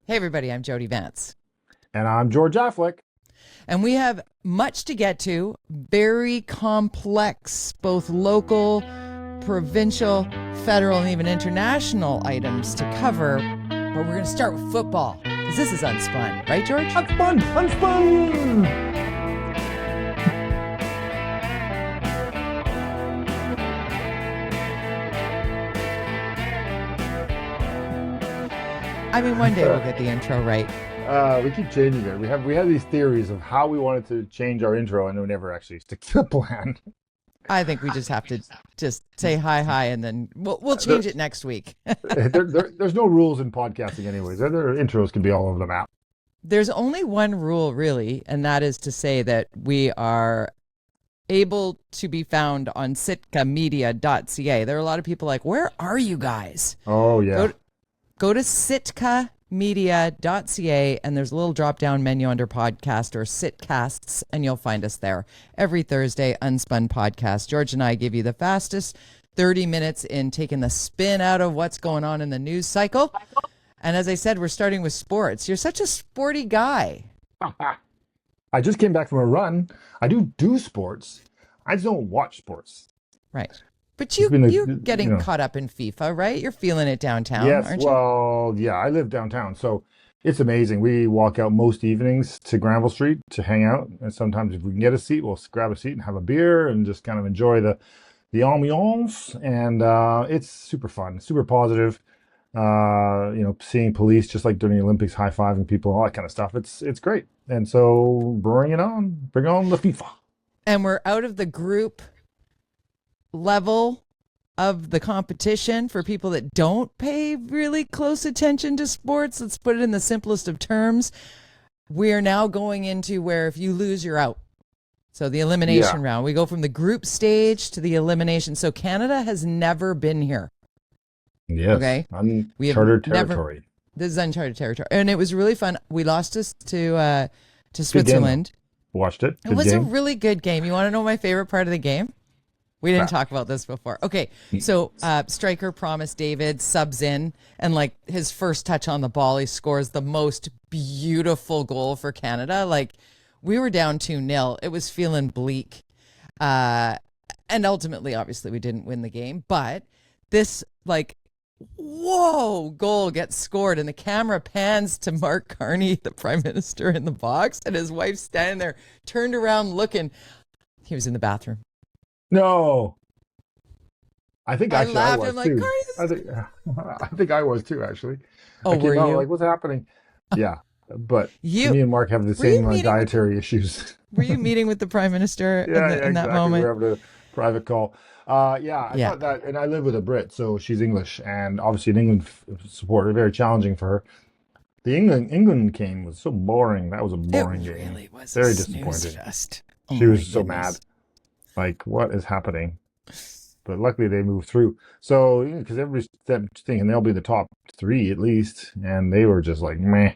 Hey, everybody, I'm Jody Vance. And I'm George Affleck. And we have much to get to, very complex, both local, provincial, federal, and even international items to cover. But we're going to start with football, because this is Unspun. Right, George? Unspun! Unspun! I mean, one day we'll get the intro right. We keep changing it. We have these theories of how we wanted to change our intro, and we never actually stick to the plan. I think we just have to just say hi, and then we'll change it next week. There's no rules in podcasting anyways. Their intros can be all over the map. There's only one rule, really, and that is to say that we are able to be found on sitkamedia.ca. There are a lot of people like, where are you guys? Oh, yeah. Go to sitkamedia.ca, and there's a little drop-down menu under podcast or sitcasts, and you'll find us there. Every Thursday, Unspun podcast. George and I give you the fastest 30 minutes in taking the spin out of what's going on in the news cycle. And as I said, we're starting with sports. You're such a sporty guy. I just came back from a run. I do sports. I just don't watch sports. Right. But you're getting caught up in FIFA, right? You're feeling it downtown, yes, aren't you? Well, yeah, I live downtown, so it's amazing. We walk out most evenings to Granville Street to hang out, and sometimes if we can get a seat, we'll grab a seat and have a beer and just kind of enjoy the ambiance. And it's super fun, super positive. Seeing police just like during the Olympics, high-fiving people, all that kind of stuff. It's great. And so bring on the FIFA. And we're out of the group level of the competition for people that don't pay really close attention to sports. Let's put it in the simplest of terms. We are now going into where if you lose, you're out. So the elimination round, we go from the group stage to the elimination. So Canada has never been here. Yes. Okay. Uncharted territory. This is uncharted territory. And it was really fun. We lost us to Switzerland. Watched it. It was a really good game. You want to know my favorite part of the game? We didn't talk about this before. Okay, so striker Promise David subs in, and like his first touch on the ball, he scores the most beautiful goal for Canada. Like, we were down 2-0. It was feeling bleak. And ultimately, obviously, we didn't win the game. But this, like, whoa, goal gets scored, and the camera pans to Mark Carney, the Prime Minister, in the box, and his wife standing there, turned around looking. He was in the bathroom. No, I think actually I laughed. was I'm like, too. I think I was too. Actually, oh, were you? Like, what's happening? Yeah, but me and Mark have the same dietary issues. Were you meeting with the Prime Minister in exactly. that moment? We're having a private call. I thought that, and I live with a Brit, so she's English, and obviously an England supporter, very challenging for her. The England game was so boring. That was a boring game. It really was very disappointing. Oh, she was so mad. Like, what is happening? But luckily they moved through. So, because everybody's thinking they'll be the top 3 at least, and they were just like, meh.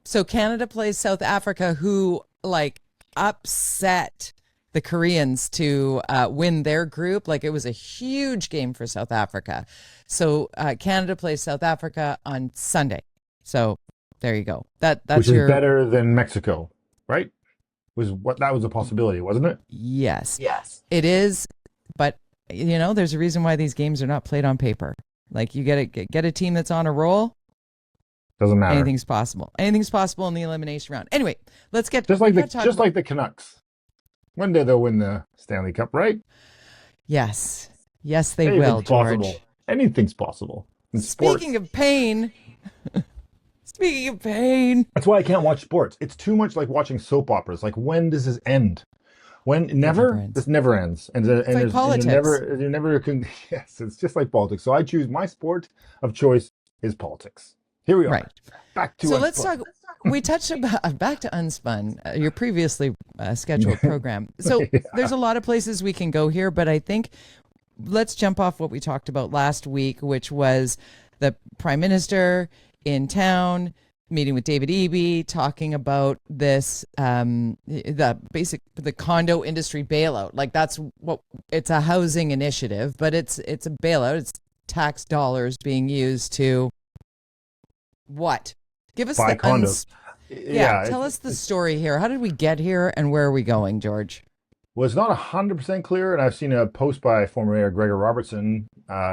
So Canada plays South Africa, who like upset the Koreans to win their group. Like, it was a huge game for South Africa. So Canada plays South Africa on Sunday. So there you go. That's which is better than Mexico, right? That was a possibility, wasn't it? Yes, it is. But there's a reason why these games are not played on paper. Like, you get a team that's on a roll. Doesn't matter. Anything's possible. Anything's possible in the elimination round. Anyway, let's get just like the Canucks. One day they'll win the Stanley Cup, right? Yes, they will, George. Possible. Anything's possible. Speaking of pain. Speaking of pain. That's why I can't watch sports. It's too much like watching soap operas. Like, when does this end? This never ends. And it's like politics. You never can. Yes, it's just like politics. So I choose my sport of choice is politics. Here we are. Right. Back to so Unspun. Let's talk. We touched about back to Unspun, your previously scheduled program. So there's a lot of places we can go here, but I think let's jump off what we talked about last week, which was the Prime Minister in town meeting with David Eby, talking about this the condo industry bailout. Like, that's what it's a housing initiative, but it's a bailout. It's tax dollars being used to what? Give us buy the condos. tell us the story here. How did we get here and where are we going, George? Well, it's not 100% clear, and I've seen a post by former Mayor Gregor Robertson,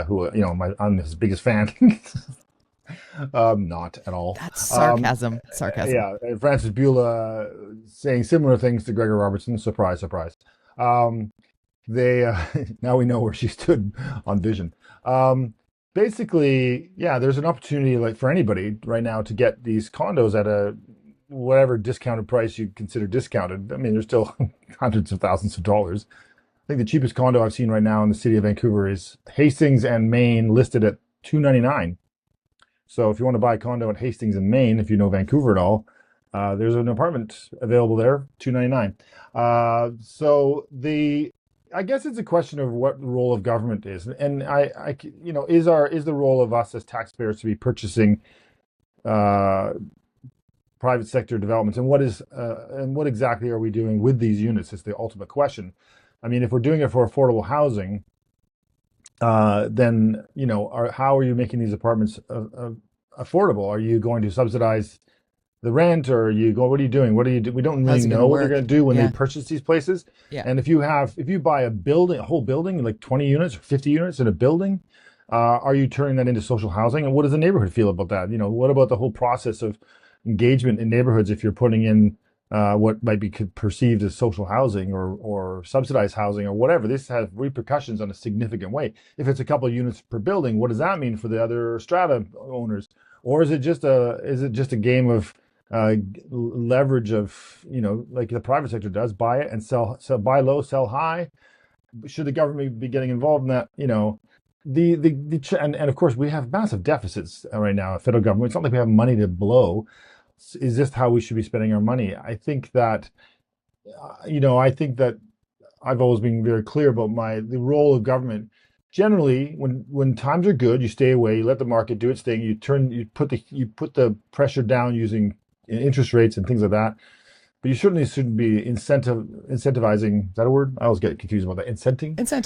who, I'm his biggest fan. Not at all. That's sarcasm. Sarcasm. Yeah, and Francis Bula saying similar things to Gregor Robertson. Surprise, surprise. They now we know where she stood on vision. Basically, yeah, there's an opportunity like for anybody right now to get these condos at a whatever discounted price you consider discounted. I mean, there's still hundreds of thousands of dollars. I think the cheapest condo I've seen right now in the city of Vancouver is Hastings and Maine, listed at $299. So if you want to buy a condo at Hastings and Maine, if you know Vancouver at all, there's an apartment available there, $299. I guess it's a question of what the role of government is, and is the role of us as taxpayers to be purchasing private sector developments, and what exactly are we doing with these units is the ultimate question. I mean, if we're doing it for affordable housing, then how are you making these apartments affordable? Are you going to subsidize the rent, or what are you doing? We don't really know what they're going to do when they purchase these places. Yeah. And if you buy a whole building, like 20 units or 50 units in a building, are you turning that into social housing? And what does the neighborhood feel about that? What about the whole process of engagement in neighborhoods if you're putting in what might be perceived as social housing or subsidized housing or whatever? This has repercussions on a significant way. If it's a couple of units per building, what does that mean for the other strata owners? Or is it just a game of leverage of, like the private sector does, buy it and sell, buy low, sell high? Should the government be getting involved in that? And of course we have massive deficits right now at federal government. It's not like we have money to blow. Is this how we should be spending our money? I think that I've always been very clear about the role of government. Generally, when times are good, you stay away, you let the market do its thing, you put the pressure down using interest rates and things like that. But you certainly shouldn't be incentivizing. Is that a word? I always get confused about that. Incentivizing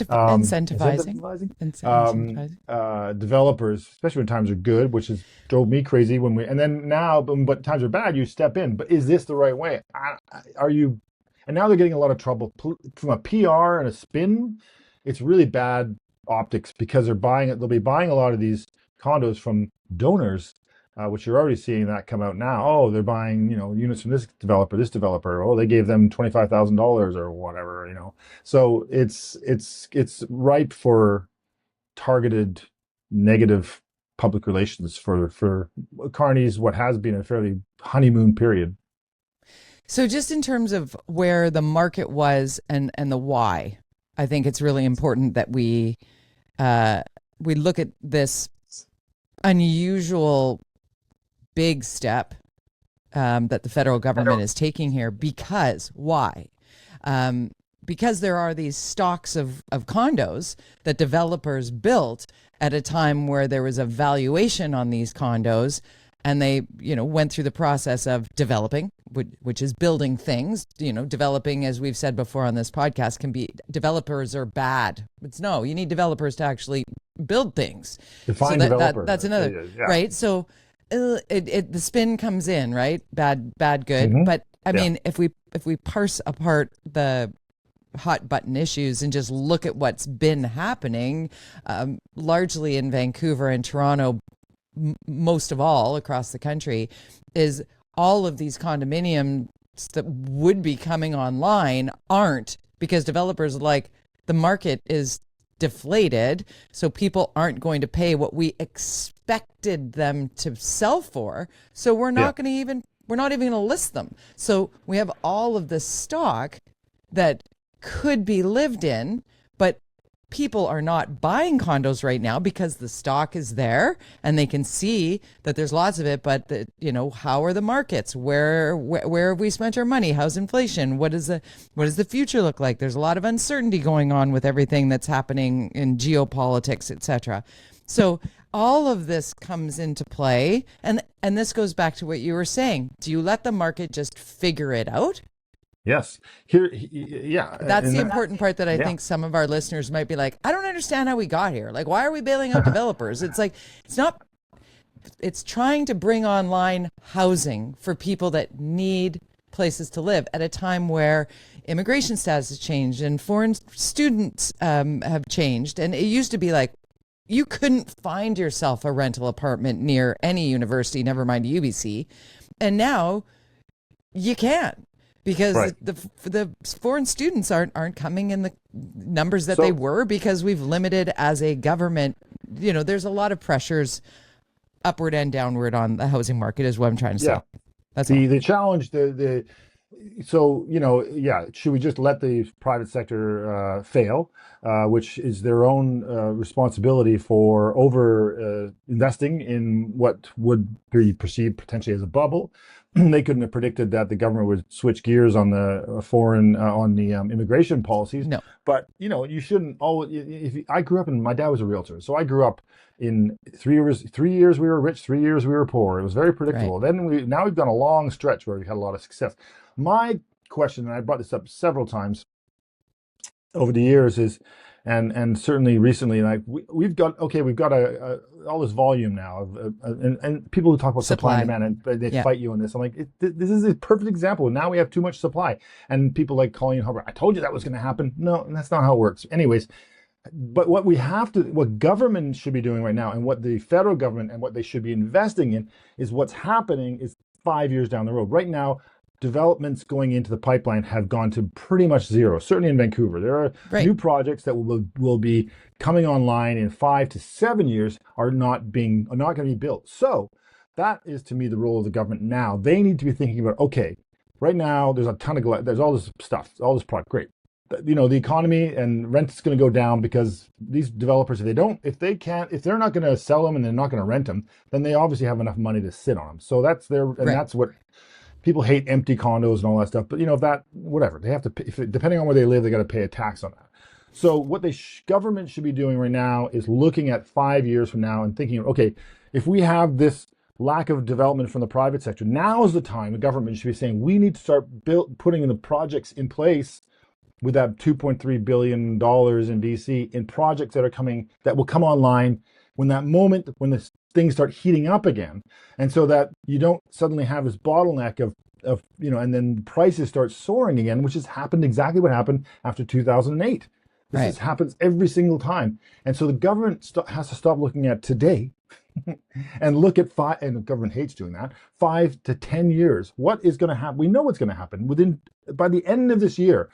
developers, especially when times are good, which has drove me crazy but times are bad, you step in. But is this the right way? And now they're getting a lot of trouble from a PR and a spin. It's really bad optics because they'll be buying a lot of these condos from donors, which you're already seeing that come out now. Oh, they're buying, units from this developer. Oh, they gave them $25,000 or whatever, So it's ripe for targeted negative public relations for Carney's what has been a fairly honeymoon period. So just in terms of where the market was and the why, I think it's really important that we look at this unusual big step that the federal government is taking here. Because why? Because there are these stocks of condos that developers built at a time where there was a valuation on these condos, and they went through the process of developing, which is building things. Developing, as we've said before on this podcast, developers are bad. You need developers to actually build things. Define developer. That's another, right? So the spin comes in, right? Bad, good. Mm-hmm. But I mean, if we parse apart the hot button issues and just look at what's been happening, largely in Vancouver and Toronto, most of all across the country, is all of these condominiums that would be coming online aren't, because developers are like, the market is deflated, so people aren't going to pay what we expected them to sell for, so we're not even going to list them. So we have all of this stock that could be lived in, but people are not buying condos right now because the stock is there and they can see that there's lots of it. But how are the markets? Where have we spent our money? How's inflation? What does the future look like? There's a lot of uncertainty going on with everything that's happening in geopolitics, etc. So all of this comes into play, and this goes back to what you were saying. Do you let the market just figure it out? Yes. That's the important part that I think some of our listeners might be like, I don't understand how we got here. Like, why are we bailing out developers? It's like, it's not it's trying to bring online housing for people that need places to live at a time where immigration status has changed and foreign students have changed. And it used to be like you couldn't find yourself a rental apartment near any university, never mind UBC. And now you can, because Right. the foreign students aren't coming in the numbers that they were, because we've limited as a government. There's a lot of pressures upward and downward on the housing market is what I'm trying to say. That's the challenge. So should we just let the private sector fail, which is their own responsibility for over investing in what would be perceived potentially as a bubble? They couldn't have predicted that the government would switch gears on the immigration policies. No. But you shouldn't. I grew up my dad was a realtor, so I grew up in 3 years. 3 years we were rich, 3 years we were poor. It was very predictable. Right. Then now we've done a long stretch where we had a lot of success. My question, and I brought this up several times over the years, is, and certainly recently, like we've got all this volume now and people who talk about supply and demand, and they fight you on this. I'm like, this is a perfect example. Now we have too much supply, and people like Colleen Hubbard, I told you that was going to happen. No, and that's not how it works. Anyways, but what government should be doing right now, and what the federal government and what they should be investing in, is what's happening is 5 years down the road. Right now, developments going into the pipeline have gone to pretty much zero. Certainly in Vancouver, there are new projects that will be coming online in 5 to 7 years are not going to be built. So that is, to me, the role of the government now. They need to be thinking about, okay, right now there's a ton of there's all this stuff, all this product, great. The economy and rent is going to go down because these developers, if they're not going to sell them and they're not going to rent them, then they obviously have enough money to sit on them. So that's that's what. People hate empty condos and all that stuff, but whatever, they have to pay, depending on where they live, they got to pay a tax on that. So what the government should be doing right now is looking at 5 years from now and thinking, okay, if we have this lack of development from the private sector, now is the time the government should be saying we need to start putting the projects in place with that $2.3 billion in BC in projects that will come online when the things start heating up again, and so that you don't suddenly have this bottleneck of and then prices start soaring again, which has happened exactly what happened after 2008. This happens every single time, and so the government has to stop looking at today and look at and the government hates doing that, 5 to 10 years. What is going to happen? We know what's going to happen by the end of this year.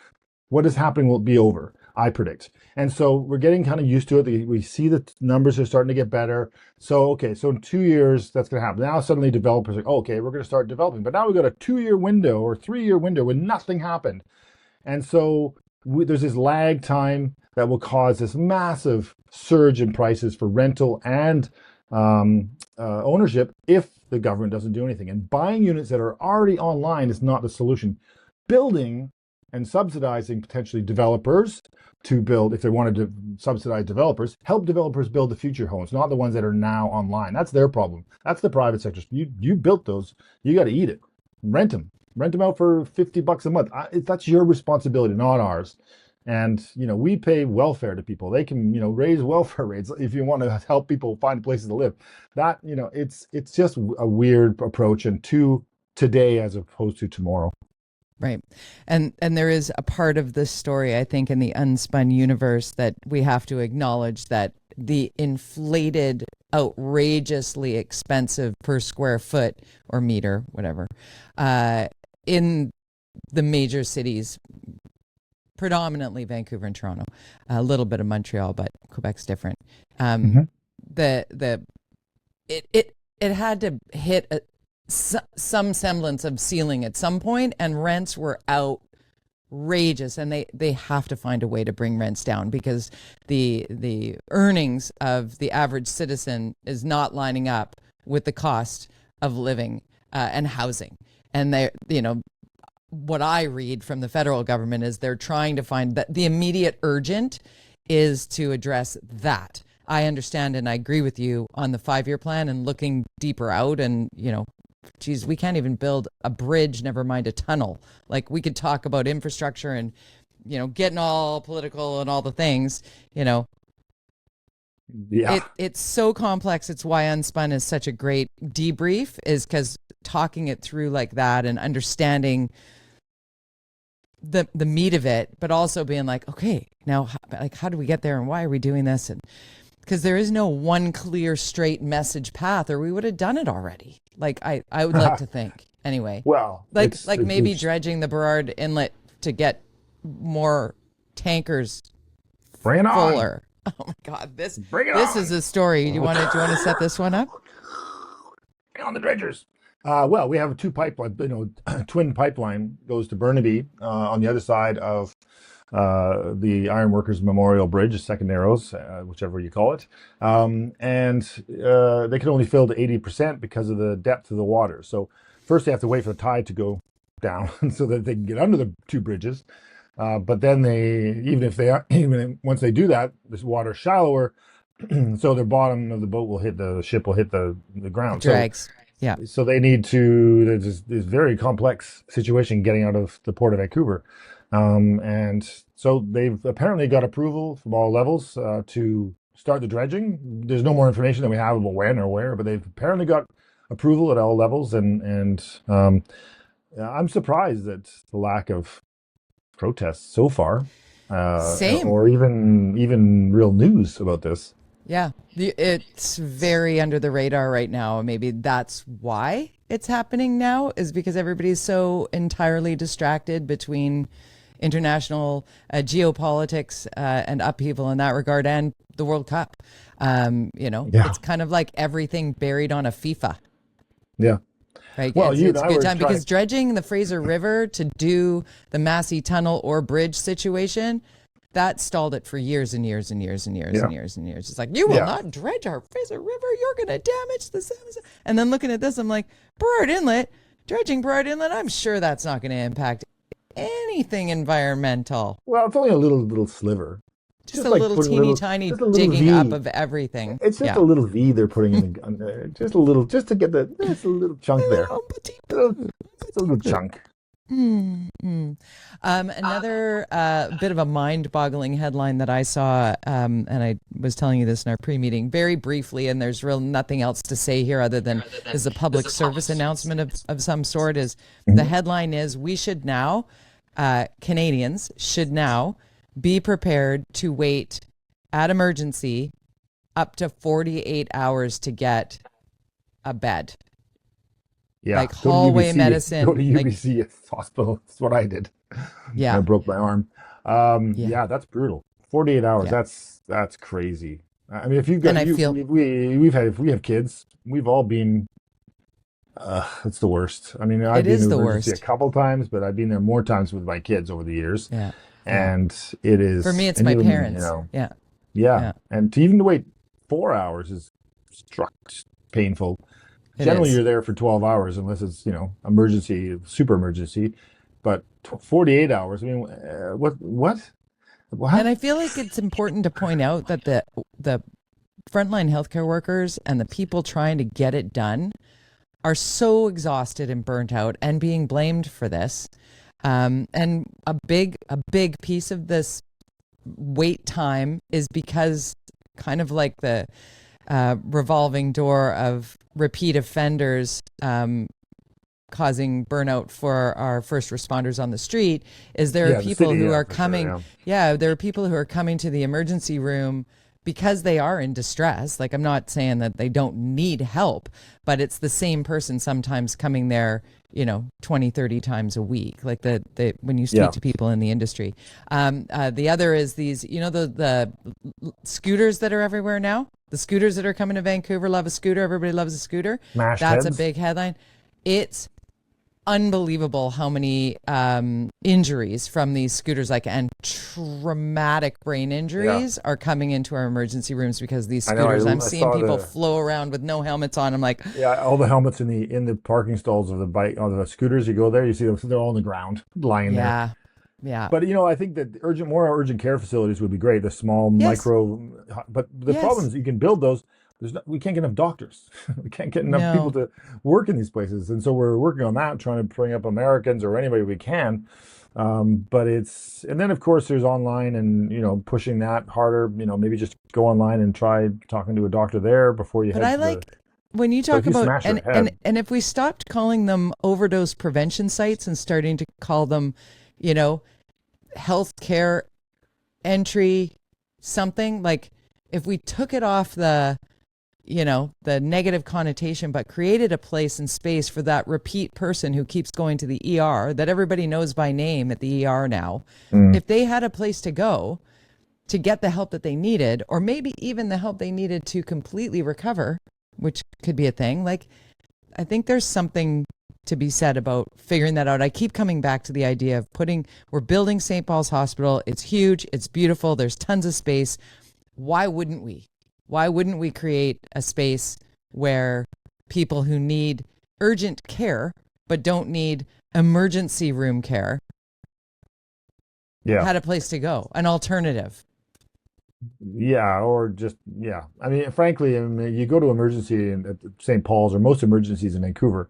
What is happening will be over, I predict. And so we're getting kind of used to it. We see the numbers are starting to get better. So in 2 years, that's going to happen. Now suddenly developers are like, okay, we're going to start developing. But now we've got a 2-year window or 3-year window when nothing happened. And so there's this lag time that will cause this massive surge in prices for rental and ownership if the government doesn't do anything. And buying units that are already online is not the solution. Building and subsidizing potentially developers to build, if they wanted to subsidize developers, help developers build the future homes, not the ones that are now online. That's their problem. That's the private sector. You built those, you got to eat it. Rent them out for $50 a month. That's your responsibility, not ours. And we pay welfare to people. They can raise welfare rates if you want to help people find places to live. That it's just a weird approach, and to today as opposed to tomorrow. Right. And there is a part of this story, I think, in the UnSpun universe that we have to acknowledge, that the inflated, outrageously expensive per square foot or meter, whatever, in the major cities, predominantly Vancouver and Toronto, a little bit of Montreal, but Quebec's different. It had to hit some semblance of ceiling at some point, and rents were outrageous, and they have to find a way to bring rents down, because the earnings of the average citizen is not lining up with the cost of living and housing. And they what I read from the federal government is they're trying to find that the immediate urgent is to address that. I understand and I agree with you on the 5-year plan and looking deeper out, and geez, we can't even build a bridge, never mind a tunnel. Like, we could talk about infrastructure and, getting all political and all the things, Yeah. It's so complex. It's why Unspun is such a great debrief, is because talking it through like that and understanding the meat of it, but also being like, okay, now like how do we get there and why are we doing this? And because there is no one clear straight message path, or we would have done it already. Like I would like to think anyway. Well, like maybe dredging the Burrard Inlet to get more tankers bring it on. fuller. Oh my God, this is a story. Do you want to set this one up? Bring on the dredgers. Well, we have two pipeline, twin pipeline goes to Burnaby on the other side of the Ironworkers Memorial Bridge, Second Narrows, whichever you call it. And they can only fill to 80% because of the depth of the water. So first they have to wait for the tide to go down so that they can get under the two bridges. But then even once they do that, this water's shallower, so the bottom of the boat will hit the ship will hit the ground. Drags. Yeah. So they need to, there's this very complex situation getting out of the Port of Vancouver. And so they've apparently got approval from all levels to start the dredging. There's no more information that we have about when or where, but they've apparently got approval at all levels. And I'm surprised at the lack of protests so far. Same. Or even real news about this. Yeah, it's very under the radar right now. Maybe that's why it's happening now, is because everybody's so entirely distracted between international geopolitics and upheaval in that regard, and the World Cup. It's kind of like everything buried on a FIFA. Yeah. Right. Well, it's a good time because dredging the Fraser River to do the Massey Tunnel or bridge situation, that stalled it for years and years and years and years and years and years. It's like, you will not dredge our Fraser River. You're going to damage the... And then looking at this, I'm like, dredging Burrard Inlet, I'm sure that's not going to impact anything environmental. Well, it's only a little sliver. Just a little teeny tiny digging up of everything. It's just a little V they're putting in the just a little, just to get just a little chunk there. Just a little chunk. Another bit of a mind-boggling headline that I saw, and I was telling you this in our pre-meeting very briefly, and there's nothing else to say here other than is a public service announcement of some sort. Is the headline is, we should now, Canadians should now be prepared to wait at emergency up to 48 hours to get a bed. Yeah, like hallway medicine. Go to UBC hospital. That's what I did. Yeah, I broke my arm. Yeah, that's brutal. 48 hours. Yeah. That's crazy. I mean, if you've got, if we have kids, we've all been. It's the worst. I mean, I've been in emergency a couple times, but I've been there more times with my kids over the years. Yeah, and it is for me. It's my parents. Yeah, and to even wait 4 hours is painful. Generally, you're there for 12 hours unless it's, emergency, super emergency. But 48 hours, I mean, what? And I feel like it's important to point out that the frontline healthcare workers and the people trying to get it done are so exhausted and burnt out and being blamed for this. And a big piece of this wait time is because kind of like the revolving door of repeat offenders causing burnout for our first responders on the street is there are people who are coming. There are people who are coming to the emergency room because they are in distress. Like, I'm not saying that they don't need help, but it's the same person sometimes coming there, 20, 30 times a week. Like when you speak to people in the industry. The other is these, the scooters that are everywhere now. The scooters that are coming to Vancouver, love a scooter. Everybody loves a scooter. That's a big headline. It's unbelievable how many injuries from these scooters, and traumatic brain injuries are coming into our emergency rooms because of these scooters. I'm seeing people flow around with no helmets on. I'm like, all the helmets in the parking stalls of the bike, of the scooters. You go there, you see them, they're all on the ground, lying there. Yeah. But, I think that more urgent care facilities would be great, the small micro. But the problem is you can build those. We can't get enough doctors. We can't get enough people to work in these places. And so we're working on that, trying to bring up Americans or anybody we can But and then of course there's online and, pushing that harder, maybe just go online and try talking to a doctor there before you But head I to the, like when you but talk if you about smash your head, and if we stopped calling them overdose prevention sites and starting to call them, healthcare entry something, like if we took it off the negative connotation, but created a place and space for that repeat person who keeps going to the ER that everybody knows by name at the ER now, if they had a place to go to get the help that they needed, or maybe even the help they needed to completely recover, which could be a thing. Like, I think there's something to be said about figuring that out. I keep coming back to the idea of we're building St. Paul's Hospital. It's huge. It's beautiful. There's tons of space. Why wouldn't we? Why wouldn't we create a space where people who need urgent care but don't need emergency room care had a place to go, an alternative? Yeah, or just I mean, frankly, you go to emergency at St. Paul's or most emergencies in Vancouver,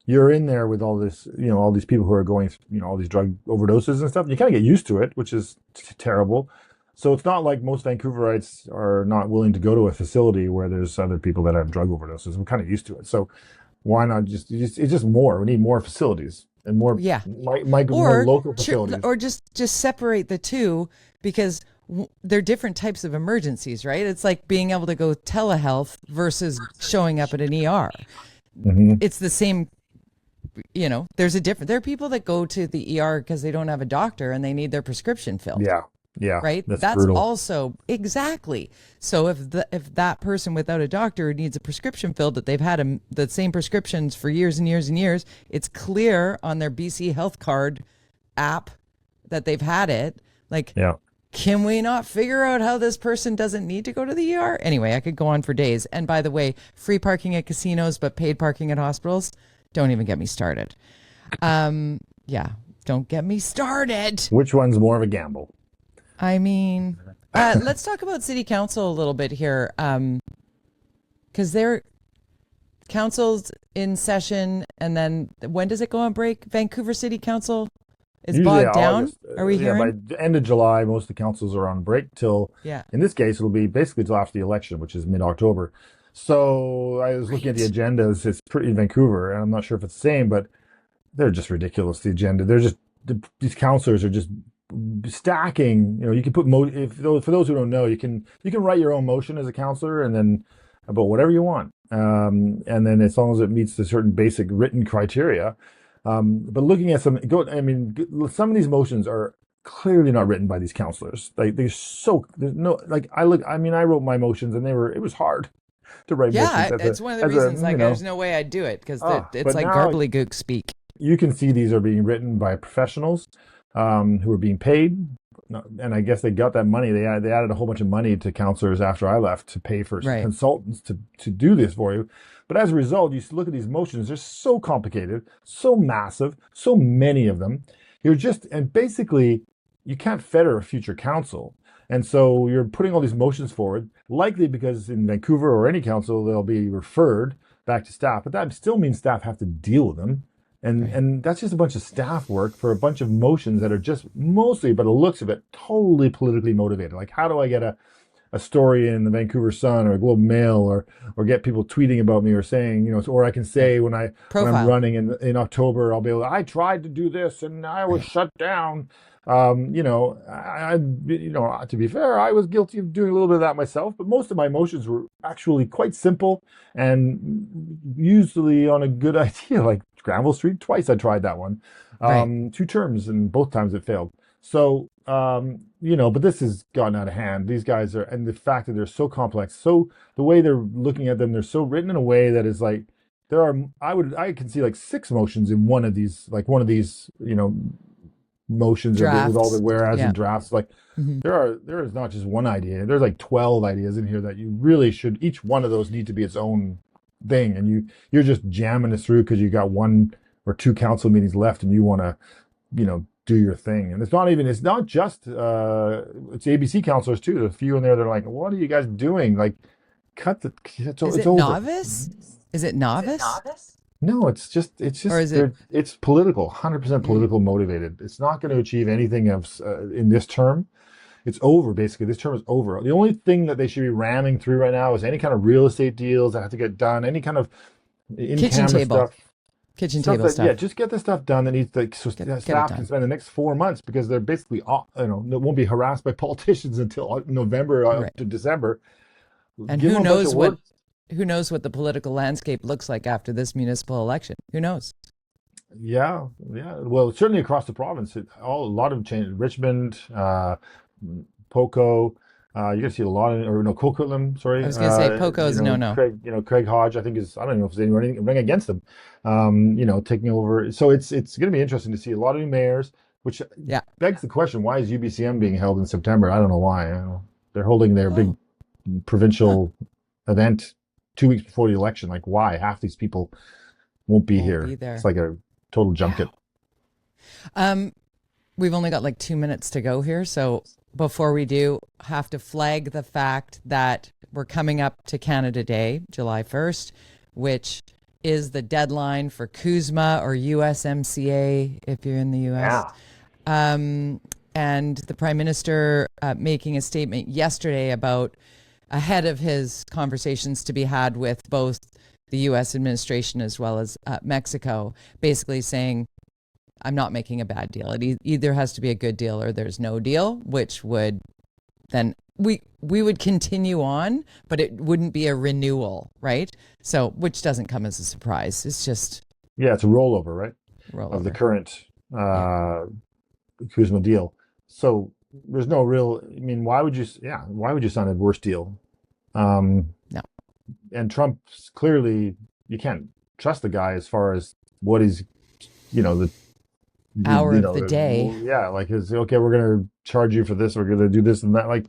you're in there with all this, all these people who are going, all these drug overdoses and stuff. You kind of get used to it, which is terrible. So it's not like most Vancouverites are not willing to go to a facility where there's other people that have drug overdoses. We're kind of used to it. So why not it's just more. We need more facilities and more more local facilities. Or just separate the two, because they're different types of emergencies, right? It's like being able to go telehealth versus showing up at an ER. It's the same, there's there are people that go to the ER because they don't have a doctor and they need their prescription filled. Yeah. Right. That's brutal. Also exactly. So if that person without a doctor needs a prescription filled, that they've had the same prescriptions for years and years and years, it's clear on their BC Health Card app that they've had it. Like, can we not figure out how this person doesn't need to go to the ER? Anyway, I could go on for days. And by the way, free parking at casinos, but paid parking at hospitals. Don't even get me started. Don't get me started. Which one's more of a gamble? I mean, let's talk about city council a little bit here, because their council's in session, and then when does it go on break? Vancouver City Council is bogged down. August. Are we hearing? By the end of July, most of the councils are on break till. In this case, it'll be basically till after the election, which is mid-October. So I was looking at the agendas. It's pretty in Vancouver, and I'm not sure if it's the same, but they're just ridiculous. The agenda. These councilors are just stacking. You can put for those who don't know, you can write your own motion as a councillor and then about whatever you want, and then as long as it meets the certain basic written criteria. But looking at some of these motions are clearly not written by these councillors. Like there's no, like I wrote my motions and it was hard to write motions. It's one of the reasons there's no way I'd do it, because it's like garbly-gook speak. You can see these are being written by professionals who are being paid, and I guess they got that money. They added a whole bunch of money to counselors after I left to pay for consultants to do this for you. But as a result, you look at these motions; they're so complicated, so massive, so many of them. And basically, you can't fetter a future council, and so you're putting all these motions forward, likely because in Vancouver or any council they'll be referred back to staff, but that still means staff have to deal with them. And that's just a bunch of staff work for a bunch of motions that are just mostly, by the looks of it, totally politically motivated. Like, how do I get a story in the Vancouver Sun or Globe Mail or get people tweeting about me or saying, or I can say when I'm running in October, I'll be able I tried to do this and I was shut down. To be fair, I was guilty of doing a little bit of that myself, but most of my motions were actually quite simple and usually on a good idea, like Granville Street. Twice I tried that one, 2 terms, and both times it failed. So, but this has gotten out of hand. These guys and the fact that they're so complex, so the way they're looking at them, they're so written in a way that is like, I can see like 6 motions in one of these, motions with all the whereas and drafts. Like there is not just one idea. There's like 12 ideas in here that you really should, each one of those need to be its own thing. And you're just jamming this through because you got 1 or 2 council meetings left and you want to, do your thing. And it's not just, it's ABC councilors too. There's a few in there that are like, what are you guys doing? Like, Is it novice? No, or is it? it's political, 100% Mm, political motivated. It's not going to achieve anything of in this term. It's over, basically. This term is over. The only thing that they should be ramming through right now is any kind of real estate deals that have to get done, any kind of kitchen in-camera table, stuff, kitchen stuff table that, yeah, stuff. just get the stuff done that needs to, so Get it staff can done. spend the next 4 months because they're basically, they won't be harassed by politicians until November Right. to December. And Give them a bunch of work. who knows what the political landscape looks like after this municipal election? Who knows? Yeah, yeah. Well, certainly across the province, a lot of change. Richmond, Poco. You're gonna see a lot of, or no, Coquitlam. I Sorry. was gonna say Poco's no no. Craig. Craig Hodge. I think is. I don't know if there's anyone running against him. Taking over. So it's gonna be interesting to see a lot of new mayors, which Yeah. begs the question: why is UBCM being held in September? I don't know why. They're holding their big Oh, huh. provincial event 2 weeks before the election. Like, why? Half these people won't be Won't here. be It's there. like a total Yeah. junket. Um, we've only got like 2 minutes to go here, so before we do, have to flag the fact that we're coming up to Canada Day, July 1st, which is the deadline for CUSMA or USMCA if you're in the US. Yeah. Um, and the Prime Minister making a statement yesterday about ahead of his conversations to be had with both the US administration as well as Mexico, basically saying, I'm not making a bad deal. It either has to be a good deal or there's no deal, which would then we would continue on, but it wouldn't be a renewal, right? So, which doesn't come as a surprise. It's just Yeah, it's a rollover, right? Of the rollover. current Yeah. CUSMA deal. So there's no real, I mean, why would you sign a worse deal? Um, No. and Trump's clearly, you can't trust the guy as far as what he's, you know, Hour of the day. yeah, like it's okay, we're going to charge you for this, we're going to do this and that. Like,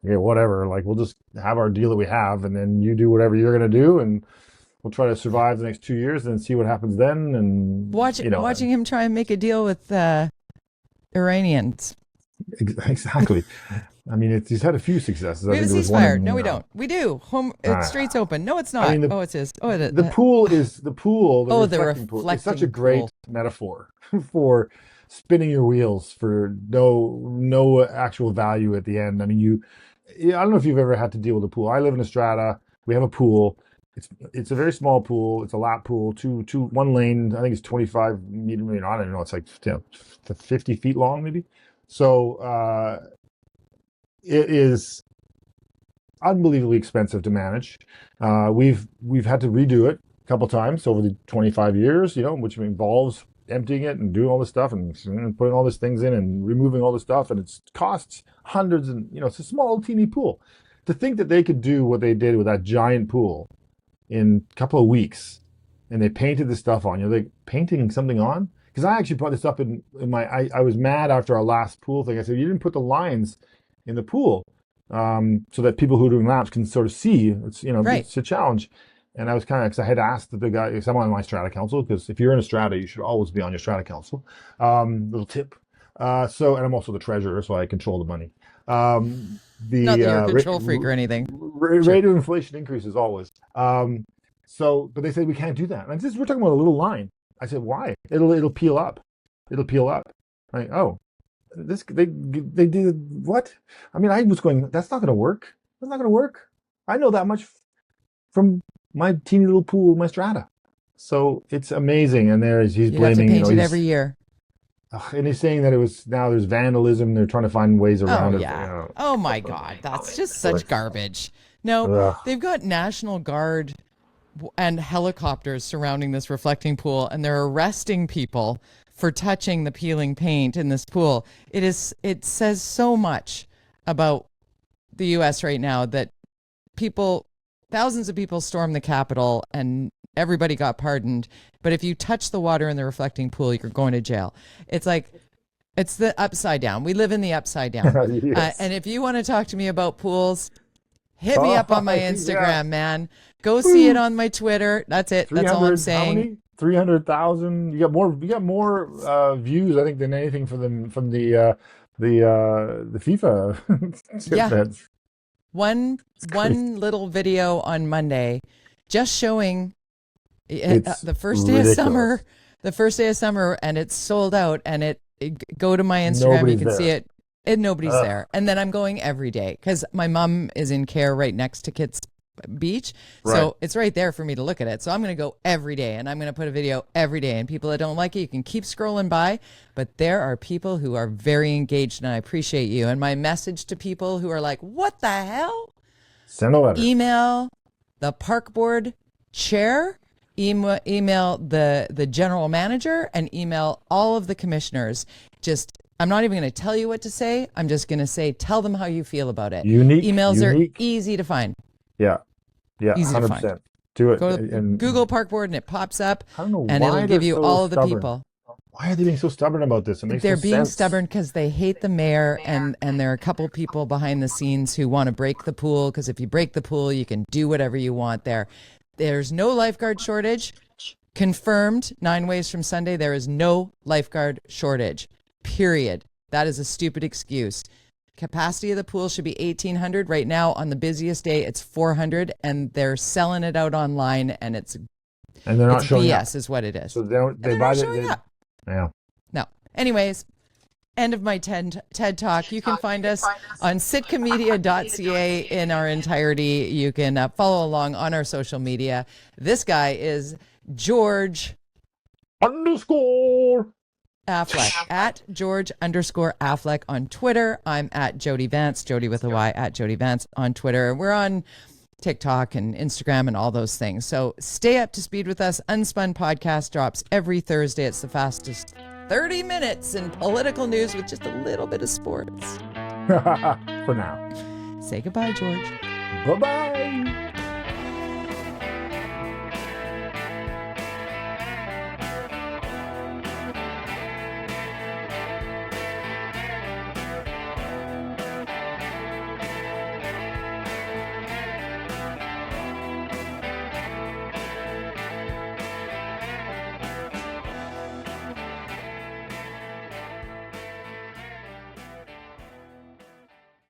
okay, whatever. Like, we'll just have our deal that we have, and then you do whatever you're going to do, and we'll try to survive the next 2 years and see what happens then. And, Watching him try and make a deal with Iranians. exactly. I mean, he's had a few successes. I We have think a there was one ceasefire. in, No, we don't. We do. Home. It's uh, streets open. No, it's I not. mean, Oh, it's his. Oh, the pool is the oh, the reflecting pool is such a reflecting great pool. metaphor for spinning your wheels for no actual value at the end. I mean, yeah, I don't know if you've ever had to deal with a pool. I live in a strata. We have a pool. It's a very small pool. It's a lap pool. One lane. I think it's 25 meters. I don't know. It's like 50 feet long, maybe. So it is unbelievably expensive to manage. We've had to redo it a couple times over the 25 years, which involves emptying it and doing all this stuff and putting all these things in and removing all this stuff, and it costs hundreds. And it's a small, teeny pool. To think that they could do what they did with that giant pool in a couple of weeks, and they painted this stuff on. Like painting something on. Because I actually brought this up in my. I was mad after our last pool thing. I said, you didn't put the lines in the pool so that people who are doing laps can sort of see. Right. It's a challenge. And I was kind of, because I had asked the guy, because I'm on my strata council, because if you're in a strata, you should always be on your strata council. Little tip. And I'm also the treasurer, so I control the money. Not that you're a The control freak or anything. Sure. rate of inflation increases always. But they said we can't do that. And we're talking about a little line. I said, why? It'll peel up. It'll peel up. Like, oh, they did what? I mean, I was going, that's not going to work. That's not going to work. I know that much from my teeny little pool, my strata. So it's amazing. And he's You'd have to blaming, paint it every year. and he's saying that now there's vandalism. They're trying to find ways Oh around it. yeah. Oh my God. That's just such garbage. No, Ugh. they've got National Guard and helicopters surrounding this reflecting pool, and they're arresting people for touching the peeling paint in this pool. It says so much about the US right now that thousands of people stormed the Capitol and everybody got pardoned. But if you touch the water in the reflecting pool, you're going to jail. It's like, it's the upside down. We live in the upside down. Yes. And if you want to talk to me about pools, hit me up on my Instagram, yeah. man. Go see it on my Twitter. That's it. That's all I'm 300, how saying. many? 300,000. You got more views, I think, than anything from the FIFA Yeah. beds. One little video on Monday just showing It's the first day ridiculous. of summer, and it's sold out, and go to my Instagram, Nobody's you can see there. it, and nobody's there. And then I'm going every day because my mom is in care right next to Kit's Beach. So Right. it's right there for me to look at it. So I'm going to go every day, and I'm going to put a video every day, and people that don't like it, you can keep scrolling by, but there are people who are very engaged, and I appreciate you. And my message to people who are like, what the hell? Send a letter. Email the park board chair, email the general manager, and email all of the commissioners. I'm not even going to tell you what to say. I'm just going to say, tell them how you feel about it. Emails are easy to find. Yeah. Easy to 100%. find. Do it. Go to and Google Park Board, and it pops up, I don't know and why it'll give they're you so all of the stubborn. people. Why are they being so stubborn about this? It makes They're no being sense. stubborn because they hate the mayor, and there are a couple people behind the scenes who want to break the pool, because if you break the pool, you can do whatever you want there. There's no lifeguard shortage. Confirmed 9 ways from Sunday, there is no lifeguard shortage, period. That is a stupid excuse. Capacity of the pool should be 1,800. Right now, on the busiest day, it's 400, and they're selling it out online, and they're not showing BS up. is what it is. So they buy it. Yeah. No. Anyways, end of my TED Talk. You can find us on sitcomedia.ca in our entirety. You can follow along on our social media. This guy is George _ Affleck, at George _ Affleck on Twitter. I'm at Jody Vance, Jody with a Y, at Jody Vance on Twitter. We're on TikTok and Instagram and all those things. So stay up to speed with us. UnSpun podcast drops every Thursday. It's the fastest 30 minutes in political news with just a little bit of sports. For now. Say goodbye, George. Bye-bye.